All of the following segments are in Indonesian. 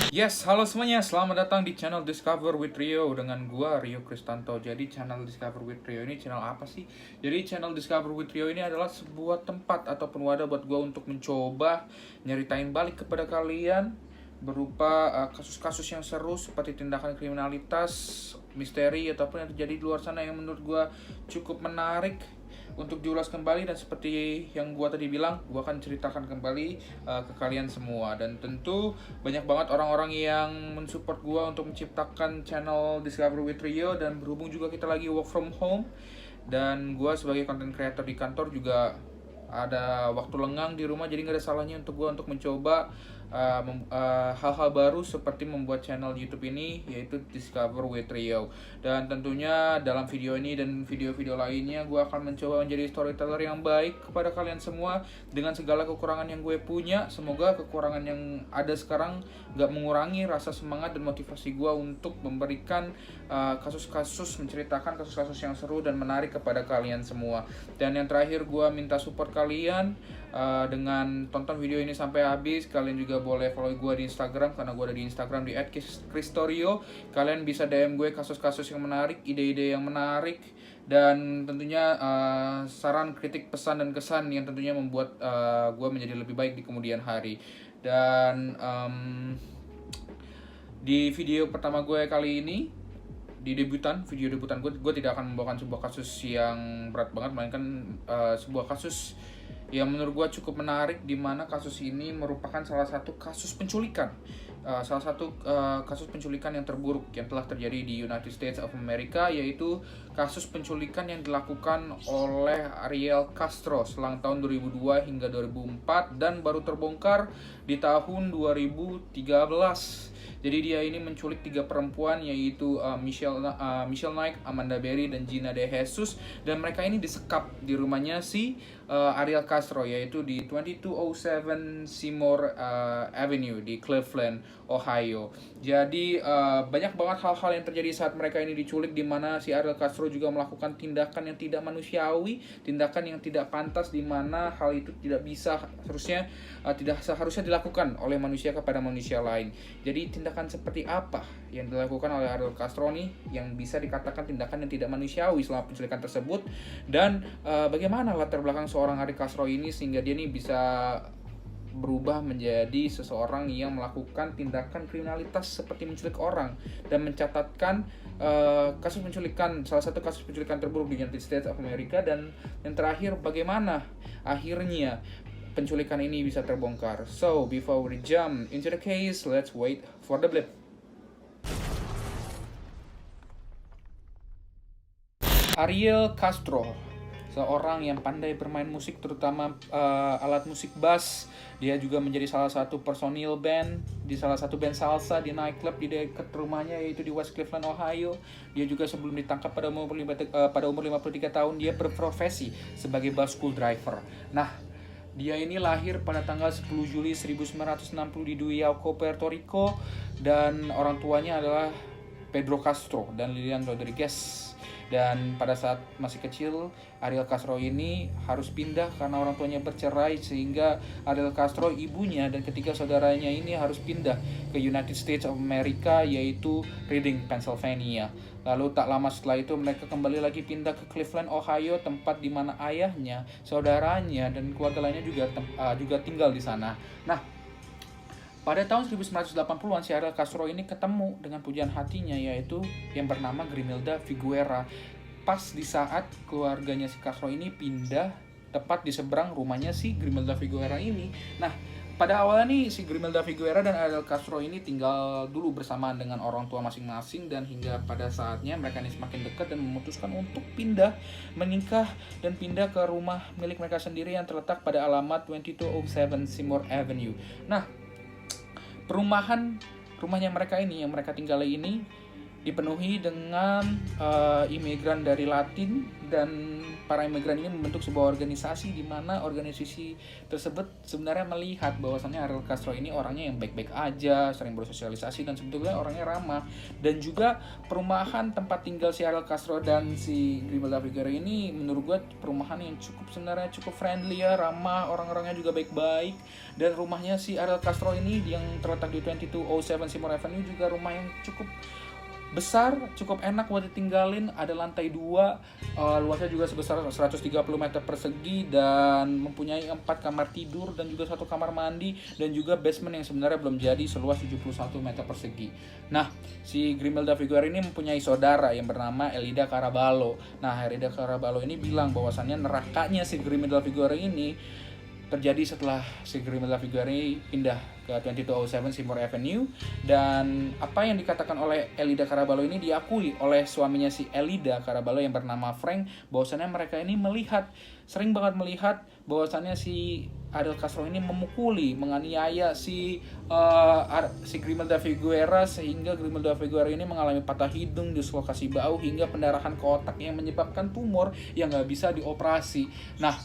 Yes, halo semuanya, selamat datang di channel Discover with Rio dengan gua Rio Kristanto. Jadi channel Discover with Rio ini channel apa sih? Jadi channel Discover with Rio ini adalah sebuah tempat ataupun wadah buat gua untuk mencoba nyeritain balik kepada kalian berupa kasus-kasus yang seru seperti tindakan kriminalitas, misteri ataupun yang terjadi di luar sana yang menurut gua cukup menarik untuk diulas kembali. Dan seperti yang gua tadi bilang, gua akan ceritakan kembali ke kalian semua. Dan tentu banyak banget orang-orang yang mensupport gua untuk menciptakan channel Discover with Rio, dan berhubung juga kita lagi work from home dan gua sebagai content creator di kantor juga ada waktu lengang di rumah, jadi nggak ada salahnya untuk gue untuk mencoba hal-hal baru seperti membuat channel YouTube ini, yaitu Discover with Rio. Dan tentunya dalam video ini dan video-video lainnya gue akan mencoba menjadi storyteller yang baik kepada kalian semua dengan segala kekurangan yang gue punya. Semoga kekurangan yang ada sekarang nggak mengurangi rasa semangat dan motivasi gue untuk memberikan kasus-kasus, menceritakan kasus-kasus yang seru dan menarik kepada kalian semua. Dan yang terakhir, gue minta support kalian dengan tonton video ini sampai habis. Kalian juga boleh follow gue di Instagram, karena gue ada di Instagram di @kristorio. Kalian bisa DM gue kasus-kasus yang menarik, ide-ide yang menarik, dan tentunya saran, kritik, pesan, dan kesan yang tentunya membuat gue menjadi lebih baik di kemudian hari. Dan di video pertama gue kali ini, di video debutan gue tidak akan membawakan sebuah kasus yang berat banget, melainkan sebuah kasus yang menurut gue cukup menarik, di mana kasus ini merupakan salah satu kasus penculikan, kasus penculikan yang terburuk yang telah terjadi di United States of America, yaitu kasus penculikan yang dilakukan oleh Ariel Castro selang tahun 2002 hingga 2004 dan baru terbongkar di tahun 2013. Jadi dia ini menculik 3 perempuan, yaitu Michelle Knight, Amanda Berry, dan Gina De Jesus. Dan mereka ini disekap di rumahnya si Ariel Castro, yaitu di 2207 Seymour Avenue di Cleveland, Ohio. Jadi banyak banget hal-hal yang terjadi saat mereka ini diculik, di mana si Ariel Castro juga melakukan tindakan yang tidak manusiawi, tindakan yang tidak pantas, di mana hal itu tidak bisa tidak seharusnya dilakukan oleh manusia kepada manusia lain. Jadi tindakan seperti apa yang dilakukan oleh Ariel Castro nih yang bisa dikatakan tindakan yang tidak manusiawi selama penculikan tersebut, dan bagaimana latar belakang seorang Ariel Castro ini sehingga dia nih bisa berubah menjadi seseorang yang melakukan tindakan kriminalitas seperti menculik orang dan mencatatkan kasus penculikan, salah satu kasus penculikan terburuk di United States of America. Dan yang terakhir, bagaimana akhirnya penculikan ini bisa terbongkar. So, before we jump into the case, let's wait for the blip. Ariel Castro, seorang yang pandai bermain musik, terutama alat musik bass. Dia juga menjadi salah satu personil band di salah satu band salsa di nightclub di dekat rumahnya, yaitu di West Cleveland, Ohio. Dia juga sebelum ditangkap pada umur 53 tahun, dia berprofesi sebagai bus school driver. Nah, dia ini lahir pada tanggal 10 Juli 1960 di Duyauco, Puerto Rico, dan orang tuanya adalah Pedro Castro dan Lilian Rodriguez. Dan pada saat masih kecil, Ariel Castro ini harus pindah karena orang tuanya bercerai, sehingga Ariel Castro, ibunya, dan ketiga saudaranya ini harus pindah ke United States of America, yaitu Reading, Pennsylvania. Lalu tak lama setelah itu mereka kembali lagi pindah ke Cleveland, Ohio, tempat di mana ayahnya, saudaranya, dan keluarga lainnya juga tinggal di sana. Nah, pada tahun 1980-an, si Ariel Castro ini ketemu dengan pujaan hatinya, yaitu yang bernama Grimelda Figuera. Pas di saat keluarganya si Castro ini pindah tepat di seberang rumahnya si Grimelda Figuera ini. Nah, pada awalnya nih si Grimelda Figuera dan Ariel Castro ini tinggal dulu bersamaan dengan orang tua masing-masing, dan hingga pada saatnya mereka ini semakin dekat dan memutuskan untuk pindah, menikah, dan pindah ke rumah milik mereka sendiri yang terletak pada alamat 2207 Seymour Avenue. Nah, rumahnya mereka ini yang mereka tinggali ini dipenuhi dengan imigran dari Latin, dan para imigran ini membentuk sebuah organisasi di mana organisasi tersebut sebenarnya melihat bahwasannya Ariel Castro ini orangnya yang baik-baik aja, sering bersosialisasi dan sebetulnya orangnya ramah. Dan juga perumahan tempat tinggal si Ariel Castro dan si Griselda Figueroa ini menurut gue perumahan yang sebenarnya cukup friendly ya, ramah, orang-orangnya juga baik-baik. Dan rumahnya si Ariel Castro ini yang terletak di 2207 Seymour Avenue juga rumah yang cukup besar, cukup enak buat ditinggalin. Ada lantai 2, luasnya juga sebesar 130 meter persegi, dan mempunyai 4 kamar tidur dan juga 1 kamar mandi, dan juga basement yang sebenarnya belum jadi seluas 71 meter persegi. Nah, si Griselda Figueroa ini mempunyai saudara yang bernama Elida Caraballo. Nah, Elida Caraballo ini bilang bahwasannya nerakanya si Griselda Figueroa ini terjadi setelah si Griselda Figueroa pindah ke 2207 Seymour Avenue. Dan apa yang dikatakan oleh Elida Caraballo ini diakui oleh suaminya si Elida Caraballo yang bernama Frank, bahwasannya mereka ini sering banget melihat bahwasannya si Ariel Castro ini memukuli, menganiaya si Griselda Figueroa, sehingga Griselda Figueroa ini mengalami patah hidung, dislokasi bahu, hingga pendarahan ke otak yang menyebabkan tumor yang nggak bisa dioperasi. Nah,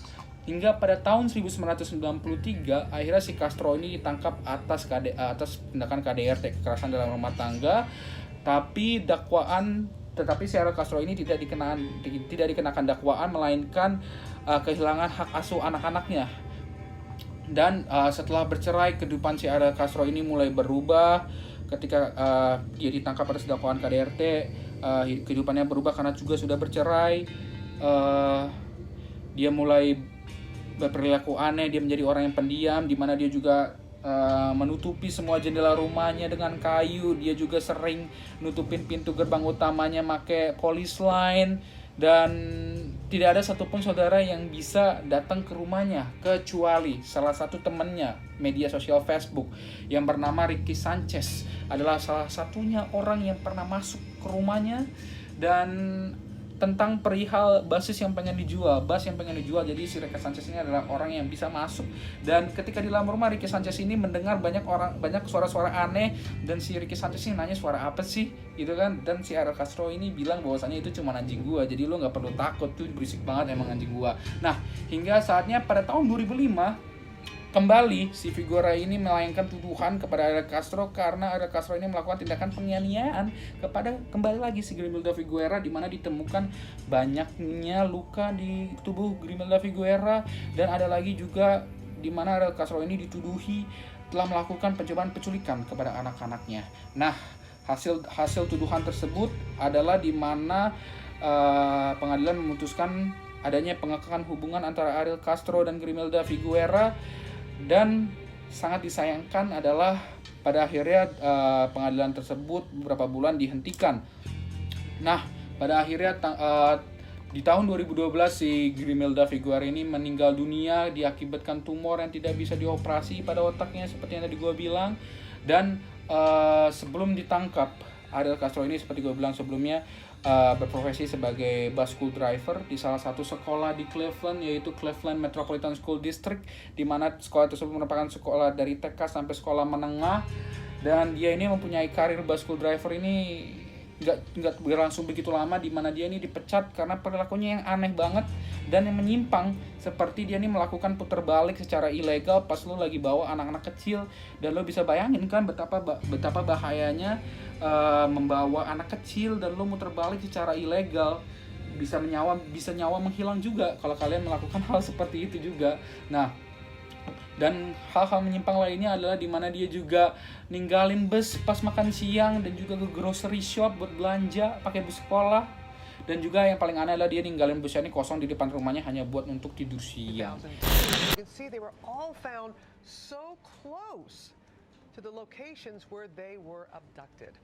hingga pada tahun 1993 akhirnya si Castro ini ditangkap atas tindakan KDRT, kekerasan dalam rumah tangga. Tetapi si Ariel Castro ini tidak dikenakan dakwaan, melainkan kehilangan hak asuh anak-anaknya. Dan setelah bercerai, kehidupan si Ariel Castro ini mulai berubah. Ketika dia ditangkap atas dakwaan KDRT, kehidupannya berubah karena juga sudah bercerai. Dia mulai berperilaku aneh, dia menjadi orang yang pendiam, di mana dia juga menutupi semua jendela rumahnya dengan kayu. Dia juga sering nutupin pintu gerbang utamanya pakai police line, dan tidak ada satupun saudara yang bisa datang ke rumahnya kecuali salah satu temannya media sosial Facebook yang bernama Ricky Sanchez adalah salah satunya orang yang pernah masuk ke rumahnya dan tentang perihal bas yang pengen dijual. Jadi si Ricky Sanchez ini adalah orang yang bisa masuk, dan ketika di dalam rumah Ricky Sanchez ini mendengar banyak suara-suara aneh, dan si Ricky Sanchez ini nanya suara apa sih gitu kan, dan si Ariel Castro ini bilang bahwasannya itu cuma anjing gua, jadi lo nggak perlu takut, tuh berisik banget emang anjing gua. Nah, hingga saatnya pada tahun 2005 kembali si Figueroa ini melayangkan tuduhan kepada Ariel Castro karena Ariel Castro ini melakukan tindakan penganiayaan kepada kembali lagi si Griselda Figueroa, di mana ditemukan banyaknya luka di tubuh Griselda Figueroa, dan ada lagi juga di mana Ariel Castro ini dituduhi telah melakukan percobaan penculikan kepada anak-anaknya. Nah, hasil tuduhan tersebut adalah di mana pengadilan memutuskan adanya pengekakan hubungan antara Ariel Castro dan Griselda Figueroa. Dan sangat disayangkan adalah pada akhirnya pengadilan tersebut beberapa bulan dihentikan. Nah, pada akhirnya di tahun 2012 si Griselda Figueroa ini meninggal dunia diakibatkan tumor yang tidak bisa dioperasi pada otaknya seperti yang tadi gue bilang. Dan sebelum ditangkap, Ariel Castro ini seperti gue bilang sebelumnya berprofesi sebagai bus school driver di salah satu sekolah di Cleveland, yaitu Cleveland Metropolitan School District, di mana sekolah tersebut merupakan sekolah dari TK sampai sekolah menengah. Dan dia ini mempunyai karir bus school driver ini nggak berlangsung begitu lama, di mana dia ini dipecat karena perilakunya yang aneh banget dan yang menyimpang, seperti dia ini melakukan putar balik secara ilegal pas lo lagi bawa anak-anak kecil. Dan lo bisa bayangin kan betapa bahayanya membawa anak kecil dan lo muter balik secara ilegal, bisa nyawa menghilang juga kalau kalian melakukan hal seperti itu juga. Nah, dan hal-hal menyimpang lainnya adalah di mana dia juga ninggalin bus pas makan siang dan juga ke grocery shop buat belanja pakai bus sekolah. Dan juga yang paling aneh adalah dia ninggalin busnya ini kosong di depan rumahnya hanya buat untuk tidur siang. You can see they were all found so close to the locations where they were abducted.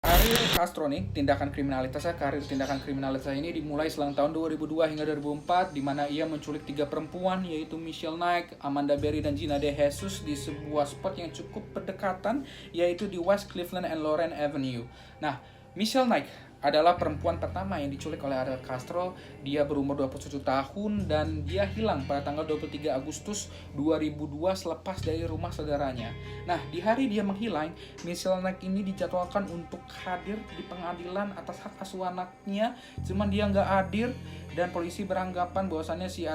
Ariel Castro nih, karir tindakan kriminalitasnya ini dimulai selang tahun 2002 hingga 2004, di mana ia menculik 3 perempuan, yaitu Michelle Knight, Amanda Berry, dan Gina De Jesus di sebuah spot yang cukup berdekatan, yaitu di West Cleveland and Lorraine Avenue. Nah, Michelle Knight adalah perempuan pertama yang diculik oleh Ariel Castro. Dia berumur 21 tahun dan dia hilang pada tanggal 23 Agustus 2002 selepas dari rumah saudaranya. Nah, di hari dia menghilang, Michelle Knight ini dijadwalkan untuk hadir di pengadilan atas hak asuh anaknya, cuman dia nggak hadir dan polisi beranggapan bahwasannya si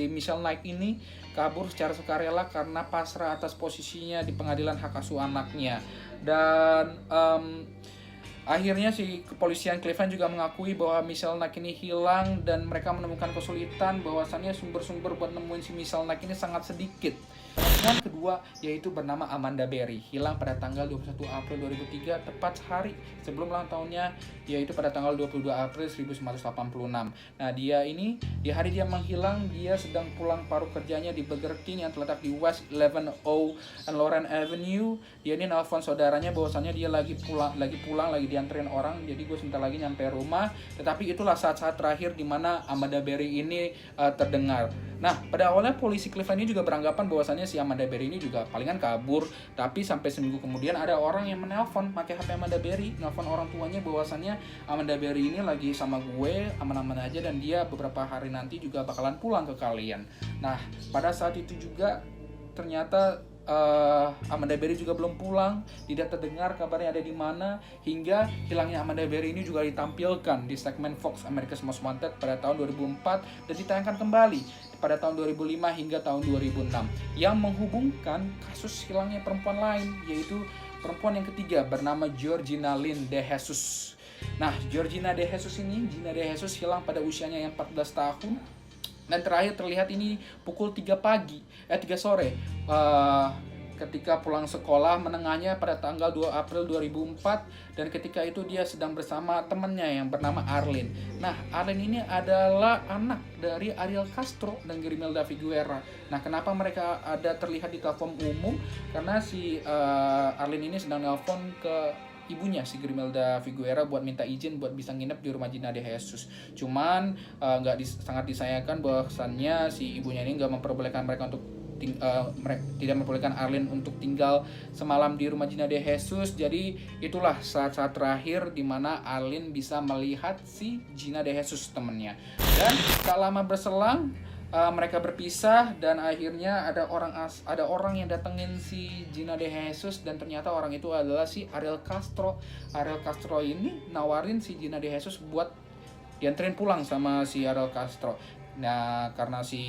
Michelle Knight ini kabur secara sukarela karena pasrah atas posisinya di pengadilan hak asuh anaknya. Dan akhirnya si kepolisian Cleveland juga mengakui bahwa Michelle Knight ini hilang dan mereka menemukan kesulitan bahwasannya sumber-sumber buat nemuin si Michelle Knight ini sangat sedikit. Perempuan kedua yaitu bernama Amanda Berry, hilang pada tanggal 21 April 2003, tepat sehari sebelum ulang tahunnya, yaitu pada tanggal 22 April 1986. Nah, dia ini di hari dia menghilang, dia sedang pulang paruh kerjanya di Burger King yang terletak di West 11 and Lauren Avenue. Dia ini nelfon saudaranya bahwasannya dia lagi pulang, lagi dianterin orang, jadi gue sebentar lagi nyampe rumah. Tetapi itulah saat-saat terakhir di mana Amanda Berry ini terdengar. Nah, pada awalnya polisi Cleveland ini juga beranggapan bahwasannya si Amanda Berry ini juga palingan kabur, tapi sampai seminggu kemudian ada orang yang menelpon pakai HP Amanda Berry, nelpon orang tuanya bahwasannya Amanda Berry ini lagi sama gue, aman-aman aja, dan dia beberapa hari nanti juga bakalan pulang ke kalian. Nah, pada saat itu juga ternyata Amanda Berry juga belum pulang, tidak terdengar kabarnya ada di mana, hingga hilangnya Amanda Berry ini juga ditampilkan di segmen Fox America's Most Wanted pada tahun 2004 dan ditayangkan kembali pada tahun 2005 hingga tahun 2006 yang menghubungkan kasus hilangnya perempuan lain, yaitu perempuan yang ketiga bernama Georgina Lynn De Jesus. Nah, Georgina De Jesus hilang pada usianya yang 14 tahun. Dan terakhir terlihat ini pukul 3 sore ketika pulang sekolah menengahnya pada tanggal 2 April 2004, dan ketika itu dia sedang bersama temannya yang bernama Arlene. Nah, Arlene ini adalah anak dari Ariel Castro dan Grimelda Figuera. Nah, kenapa mereka ada terlihat di telepon umum? Karena si Arlene ini sedang nelpon ke ibunya si Grimelda Figuera buat minta izin buat bisa nginep di rumah Gina De Jesus. Cuman sangat disayangkan bahwasannya si ibunya ini nggak memperbolehkan mereka untuk tidak memperbolehkan Arlene untuk tinggal semalam di rumah Gina De Jesus. Jadi itulah saat-saat terakhir di mana Arlene bisa melihat si Gina De Jesus temannya. Dan tak lama berselang mereka berpisah dan akhirnya ada orang yang datengin si Gina De Jesus, dan ternyata orang itu adalah si Ariel Castro. Ariel Castro ini nawarin si Gina De Jesus buat dianterin pulang sama si Ariel Castro. Nah, karena si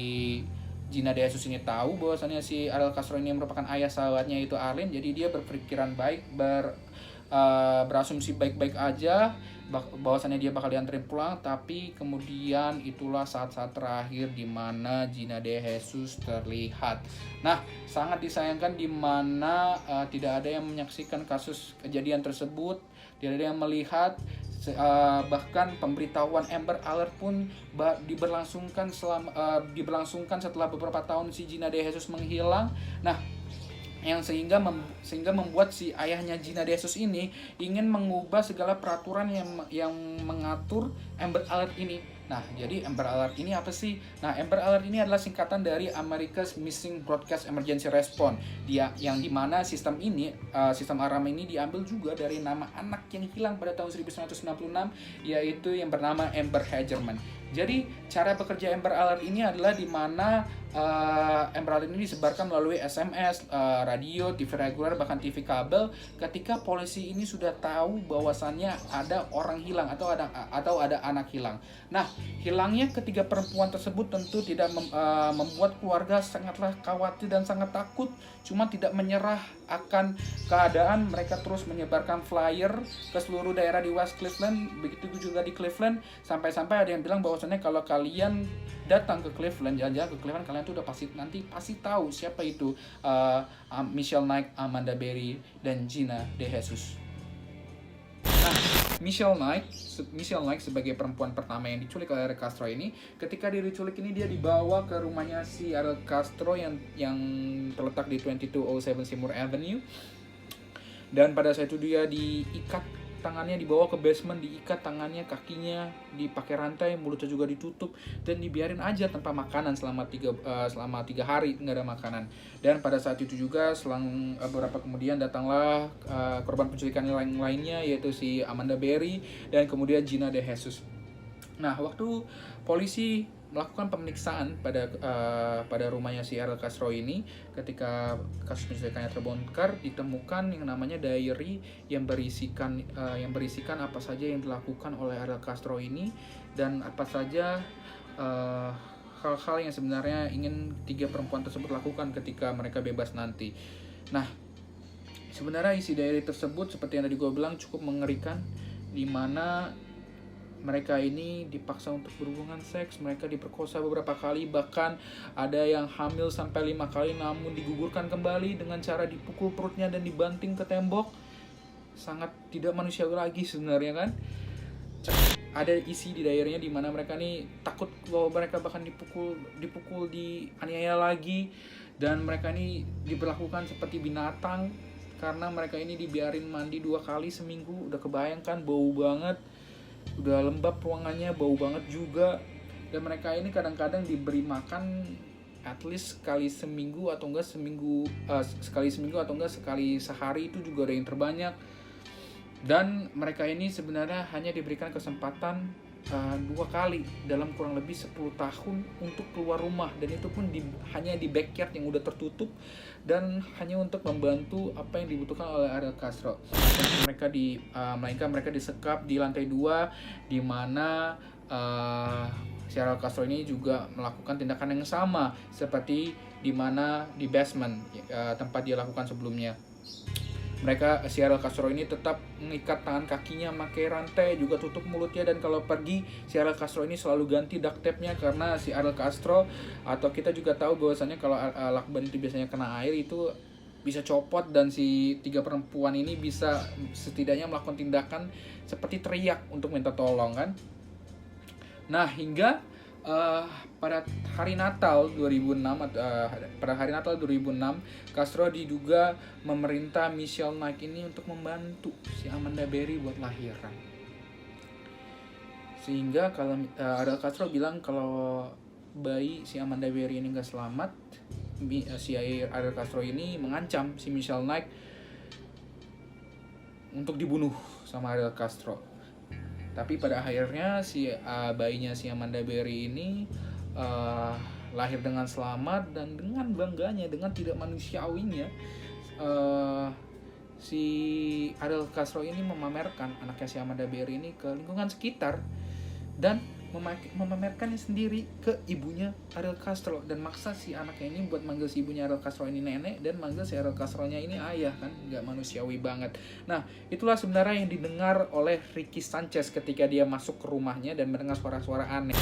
Gina De Jesus ini tahu bahwasannya si Ariel Castro ini merupakan ayah sahabatnya itu Arlene, jadi dia berpikiran baik, berasumsi baik-baik aja bahwasannya dia bakal dianterin pulang. Tapi kemudian itulah saat-saat terakhir di mana Gina De Jesus terlihat. Nah, sangat disayangkan di mana tidak ada yang menyaksikan kasus kejadian tersebut, tidak ada yang melihat. Bahkan pemberitahuan Amber Alert pun diberlangsungkan setelah beberapa tahun si Gina De Jesus menghilang. Nah, yang sehingga membuat si ayahnya Gina De Jesus ini ingin mengubah segala peraturan yang mengatur Amber Alert ini. Nah, jadi Amber Alert ini apa sih? Nah, Amber Alert ini adalah singkatan dari America's Missing Broadcast Emergency Response. Yang dimana sistem alarm ini diambil juga dari nama anak yang hilang pada tahun 1996, yaitu yang bernama Amber Hagerman. Jadi cara bekerja Amber Alert ini adalah di mana Amber Alert ini disebarkan melalui SMS, radio, TV reguler, bahkan TV kabel ketika polisi ini sudah tahu bahwasannya ada orang hilang atau ada anak hilang. Nah, hilangnya ketiga perempuan tersebut tentu tidak membuat keluarga sangatlah khawatir dan sangat takut, cuma tidak menyerah akan keadaan. Mereka terus menyebarkan flyer ke seluruh daerah di West Cleveland, begitu juga di Cleveland, sampai-sampai ada yang bilang bahwasannya kalau kalian datang ke Cleveland, jalan-jalan ke Cleveland, kalian tuh udah pasti tahu siapa itu Michelle Knight, Amanda Berry, dan Gina De Jesus. Nah, Michelle Knight sebagai perempuan pertama yang diculik oleh Ariel Castro ini, ketika dia diculik ini dia dibawa ke rumahnya si Ariel Castro yang terletak di 2207 Seymour Avenue, dan pada saat itu dia diikat tangannya dibawa ke basement, diikat tangannya, kakinya dipakai rantai, mulutnya juga ditutup dan dibiarin aja tanpa makanan selama 3 hari nggak ada makanan. Dan pada saat itu juga selang beberapa kemudian datanglah korban penculikan lainnya, yaitu si Amanda Berry dan kemudian Gina De Jesus. Nah, waktu polisi melakukan pemeriksaan pada rumahnya si Ariel Castro ini, ketika kasus penculikannya terbongkar, ditemukan yang namanya diary yang berisikan apa saja yang dilakukan oleh Ariel Castro ini dan apa saja hal-hal yang sebenarnya ingin 3 perempuan tersebut lakukan ketika mereka bebas nanti. Nah, sebenarnya isi diary tersebut seperti yang tadi gue bilang cukup mengerikan, di mana mereka ini dipaksa untuk berhubungan seks, mereka diperkosa beberapa kali, bahkan ada yang hamil sampai 5 kali namun digugurkan kembali dengan cara dipukul perutnya dan dibanting ke tembok. Sangat tidak manusiawi lagi sebenarnya kan. Ada isi di diary-nya di mana mereka nih takut bahwa mereka bahkan dipukul, dianiaya lagi, dan mereka ini diperlakukan seperti binatang karena mereka ini dibiarin mandi 2 kali seminggu. Udah kebayangkan bau banget. Udah lembab ruangannya, bau banget juga. Dan mereka ini kadang-kadang diberi makan at least sekali seminggu atau enggak sekali sehari, itu juga ada yang terbanyak. Dan mereka ini sebenarnya hanya diberikan kesempatan 2 kali dalam kurang lebih 10 tahun untuk keluar rumah, dan itu pun hanya di backyard yang udah tertutup dan hanya untuk membantu apa yang dibutuhkan oleh Ariel Castro. Melainkan mereka disekap di lantai 2, di mana si Ariel Castro ini juga melakukan tindakan yang sama seperti di basement tempat dia lakukan sebelumnya. Si Ariel Castro ini tetap mengikat tangan kakinya pakai rantai, juga tutup mulutnya, dan kalau pergi si Ariel Castro ini selalu ganti duct tape-nya, karena si Ariel Castro, atau kita juga tahu bahwasannya kalau lakban itu biasanya kena air itu bisa copot, dan si 3 perempuan ini bisa setidaknya melakukan tindakan seperti teriak untuk minta tolong kan. Nah, hingga pada hari Natal 2006, Castro diduga memerintah Michelle Knight ini untuk membantu si Amanda Berry buat lahiran. Sehingga kalau Ariel Castro bilang kalau bayi si Amanda Berry ini nggak selamat, si Ariel Castro ini mengancam si Michelle Knight untuk dibunuh sama Ariel Castro. Tapi pada akhirnya si bayinya si Amanda Berry ini lahir dengan selamat, dan dengan bangganya, dengan tidak manusiawinya, si Ariel Castro ini memamerkan anaknya si Amanda Berry ini ke lingkungan sekitar dan memamerkannya sendiri ke ibunya Ariel Castro, dan maksa si anaknya ini buat manggil si ibunya Ariel Castro ini nenek dan manggil si Ariel Castro-nya ini ayah kan, nggak manusiawi banget. Nah, itulah sebenarnya yang didengar oleh Ricky Sanchez ketika dia masuk ke rumahnya dan mendengar suara-suara aneh.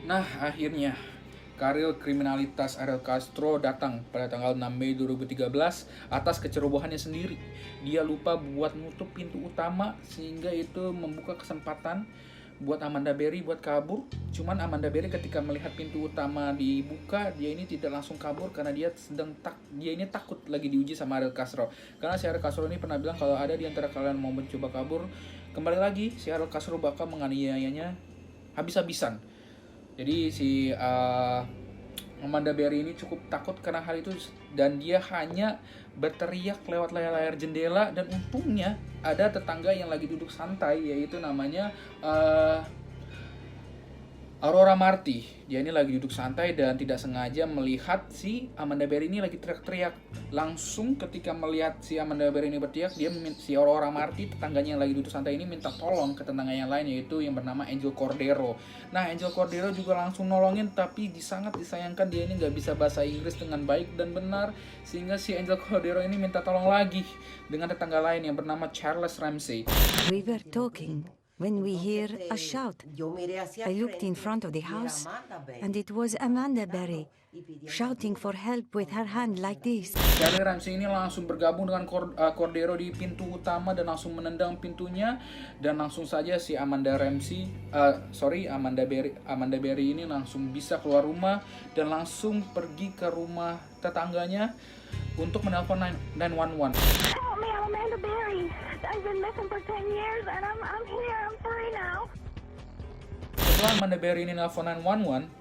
Nah, akhirnya karir kriminalitas Ariel Castro datang pada tanggal 6 Mei 2013 atas kecerobohannya sendiri. Dia lupa buat nutup pintu utama, sehingga itu membuka kesempatan buat Amanda Berry buat kabur. Cuman Amanda Berry ketika melihat pintu utama dibuka, dia ini tidak langsung kabur karena dia ini takut lagi diuji sama Ariel Castro. Karena si Ariel Castro ini pernah bilang kalau ada di antara kalian mau mencoba kabur, kembali lagi si Ariel Castro bakal menganiayanya habis-habisan. Jadi si Amanda Berry ini cukup takut karena hal itu, dan dia hanya berteriak lewat layar jendela, dan untungnya ada tetangga yang lagi duduk santai, yaitu namanya Aurora Marty. Dia ini lagi duduk santai dan tidak sengaja melihat si Amanda Berry ini lagi teriak-teriak. Langsung ketika melihat si Amanda Berry ini berteriak, si Aurora Marty, tetangganya yang lagi duduk santai ini, minta tolong ke tetangga yang lain, yaitu yang bernama Angel Cordero. Nah, Angel Cordero juga langsung nolongin, tapi sangat disayangkan dia ini nggak bisa bahasa Inggris dengan baik dan benar, sehingga si Angel Cordero ini minta tolong lagi dengan tetangga lain yang bernama Charles Ramsey. We were talking when we hear a shout. I looked in front of the house, and it was Amanda Berry shouting for help with her hand like this. Charles Ramsey ini langsung bergabung dengan Cordero di pintu utama dan langsung menendang pintunya, dan langsung saja si Amanda Berry ini langsung bisa keluar rumah dan langsung pergi ke rumah tetangganya untuk menelpon 911. Help me, I'm Amanda Berry. I've been missing for 10 years, and I'm here. I'm free now. Setelah Amanda Berry ini nelfon 911,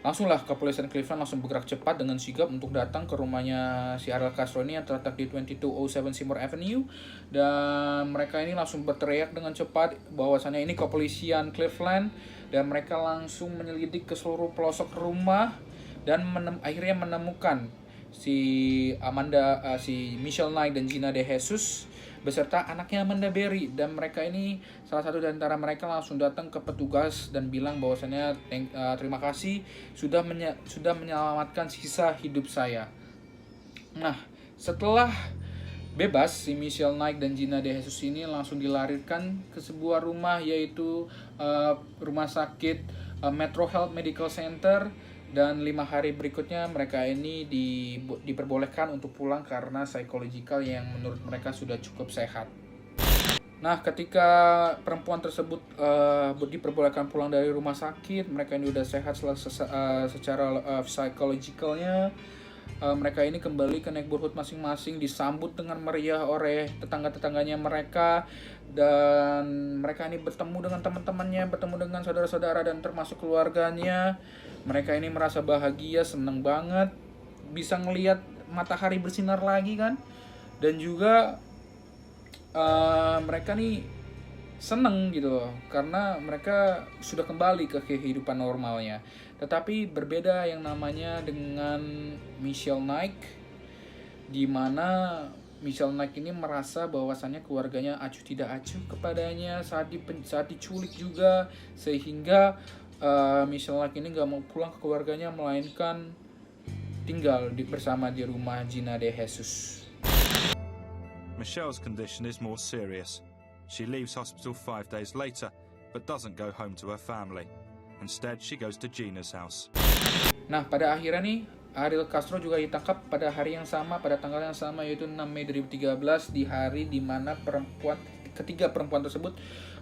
langsunglah kepolisian Cleveland langsung bergerak cepat dengan sigap untuk datang ke rumahnya si Ariel Castro ini yang terletak di 2207 Seymour Avenue, dan mereka ini langsung berteriak dengan cepat bahwasannya ini kepolisian Cleveland, dan mereka langsung menyelidik ke seluruh pelosok rumah dan akhirnya menemukan si Michelle Knight dan Gina De Jesus beserta anaknya Amanda Berry, dan mereka ini salah satu dari antara mereka langsung datang ke petugas dan bilang bahwasannya terima kasih sudah menyelamatkan sisa hidup saya. Nah, setelah bebas, si Michelle Knight dan Gina De Jesus ini langsung dilarikan ke sebuah rumah, yaitu rumah sakit Metro Health Medical Center, dan 5 hari berikutnya mereka ini diperbolehkan untuk pulang karena psychological yang menurut mereka sudah cukup sehat. Nah, ketika perempuan tersebut diperbolehkan pulang dari rumah sakit, mereka ini udah sehat secara psychologicalnya. Mereka ini kembali ke neighborhood masing-masing, disambut dengan meriah oleh tetangga-tetangganya mereka, dan mereka ini bertemu dengan teman-temannya, bertemu dengan saudara-saudara dan termasuk keluarganya. Mereka ini merasa bahagia, seneng banget bisa ngelihat matahari bersinar lagi kan, dan juga mereka nih seneng gitu loh karena mereka sudah kembali ke kehidupan normalnya. Tetapi berbeda yang namanya dengan Michelle Knight, di mana Michelle Knight ini merasa bahwasannya keluarganya acuh tidak acuh kepadanya saat diculik juga, sehingga Michelle Knight ini gak mau pulang ke keluarganya melainkan tinggal bersama di rumah Gina De Jesus. Michelle's condition is more serious. She leaves hospital 5 days later, but doesn't go home to her family. Instead, she goes to Gina's house. Nah, pada akhirnya nih, Ariel Castro juga ditangkap pada hari yang sama, pada tanggal yang sama, yaitu 6 Mei 2013, di hari di mana ketiga perempuan tersebut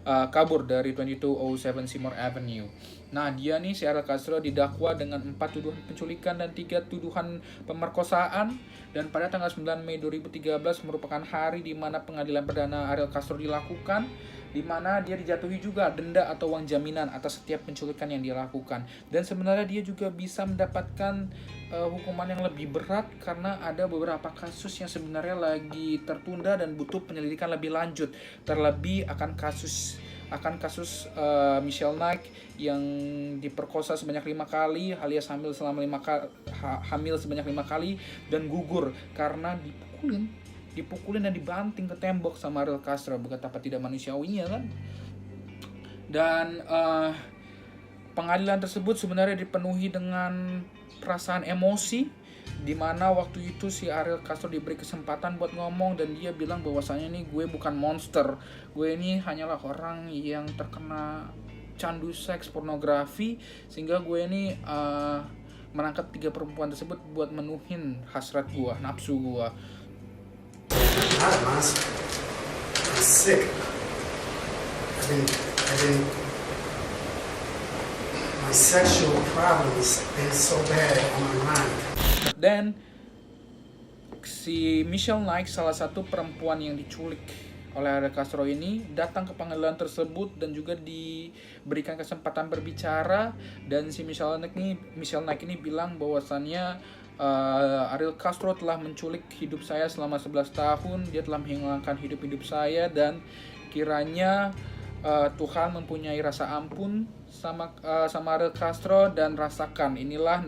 kabur dari 2207 Seymour Avenue. Nah, dia nih, si Ariel Castro didakwa dengan 4 tuduhan penculikan dan 3 tuduhan pemerkosaan. Dan pada tanggal 9 Mei 2013 merupakan hari di mana pengadilan perdana Ariel Castro dilakukan, di mana dia dijatuhi juga denda atau uang jaminan atas setiap penculikan yang dia lakukan. Dan sebenarnya dia juga bisa mendapatkan hukuman yang lebih berat karena ada beberapa kasus yang sebenarnya lagi tertunda dan butuh penyelidikan lebih lanjut. Terlebih akan kasus Michelle Knight yang diperkosa sebanyak 5 kali, alias hamil sebanyak 5 kali, dan gugur karena dipukulin dan dibanting ke tembok sama Ariel Castro. Betapa tidak manusiawinya kan. Dan pengadilan tersebut sebenarnya dipenuhi dengan perasaan emosi, di mana waktu itu si Ariel Castro diberi kesempatan buat ngomong, dan dia bilang bahwasanya nih, gue bukan monster, gue ini hanyalah orang yang terkena candu seks pornografi, sehingga gue ini menangkap 3 perempuan tersebut buat menuhin hasrat gue, nafsu gue. I'm sick. My sexual problems been so bad on my mind. Dan si Michelle Knight, salah satu perempuan yang diculik oleh Ariel Castro ini, datang ke pengadilan tersebut dan juga diberikan kesempatan berbicara. Dan si Michelle Knight ini bilang bahwasannya Ariel Castro telah menculik hidup saya selama 11 tahun. Dia telah menghilangkan hidup saya, dan kiranya Tuhan mempunyai rasa ampun sama Ariel Castro, dan rasakan, inilah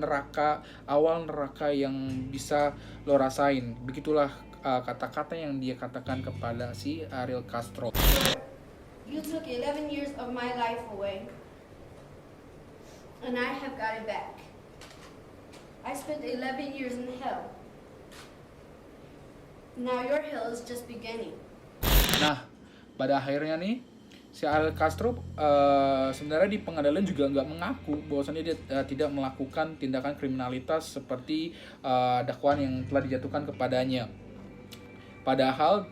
awal neraka yang bisa lo rasain. Begitulah kata-kata yang dia katakan kepada si Ariel Castro. You took 11 years of my life away, and I have got it back. I spent 11 years in hell. Now your hell is just beginning. Nah, pada akhirnya nih, si Ariel Castro sebenarnya di pengadilan juga nggak mengaku bahwasannya dia tidak melakukan tindakan kriminalitas seperti dakwaan yang telah dijatuhkan kepadanya. Padahal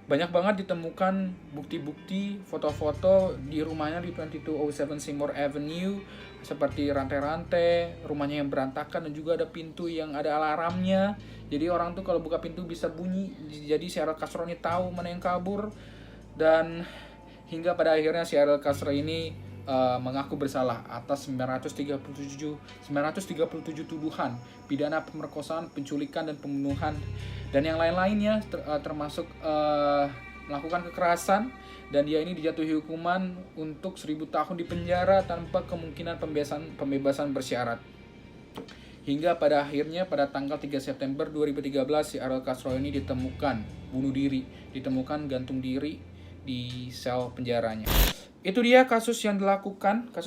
banyak banget ditemukan bukti-bukti foto-foto di rumahnya di 2207 Seymour Avenue, seperti rantai-rantai, rumahnya yang berantakan, dan juga ada pintu yang ada alarmnya. Jadi orang tuh kalau buka pintu bisa bunyi. Jadi si Ariel Castro ini tahu mana yang kabur, dan hingga pada akhirnya si Ariel Castro ini mengaku bersalah atas 937 tuduhan pidana pemerkosaan, penculikan, dan pembunuhan, dan yang lain-lainnya, termasuk melakukan kekerasan. Dan dia ini dijatuhi hukuman untuk 1000 tahun di penjara tanpa kemungkinan pembebasan bersyarat. Hingga pada akhirnya pada tanggal 3 September 2013 si Ariel Castro ini ditemukan bunuh diri, ditemukan gantung diri di sel penjaranya. Itu dia kasus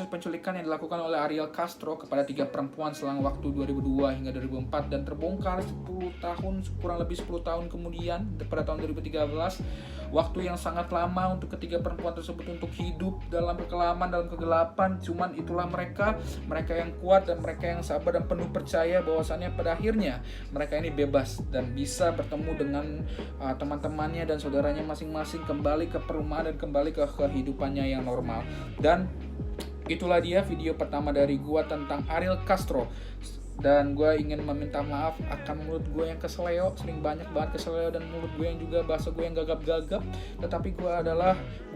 penculikan yang dilakukan oleh Ariel Castro kepada 3 perempuan selang waktu 2002 hingga 2004, dan terbongkar 10 tahun, kurang lebih 10 tahun kemudian pada tahun 2013. Waktu yang sangat lama untuk ketiga perempuan tersebut untuk hidup dalam kekelaman, dalam kegelapan. Cuman itulah mereka yang kuat dan mereka yang sabar dan penuh percaya bahwasannya pada akhirnya mereka ini bebas dan bisa bertemu dengan teman-temannya dan saudaranya masing-masing, kembali ke perumahan dan kembali ke kehidupannya yang normal. Dan itulah dia video pertama dari gua tentang Ariel Castro. Dan gue ingin meminta maaf akan mulut gue yang keseleo, sering banget keseleo, dan mulut gue yang juga bahasa gue yang gagap-gagap. Tetapi gue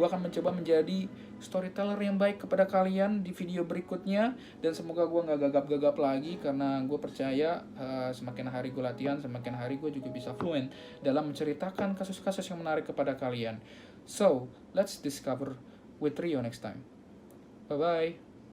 akan mencoba menjadi storyteller yang baik kepada kalian di video berikutnya. Dan semoga gue gak gagap-gagap lagi, karena gue percaya semakin hari gue latihan, semakin hari gue juga bisa fluent dalam menceritakan kasus-kasus yang menarik kepada kalian. So, let's discover with Rio next time. Bye-bye.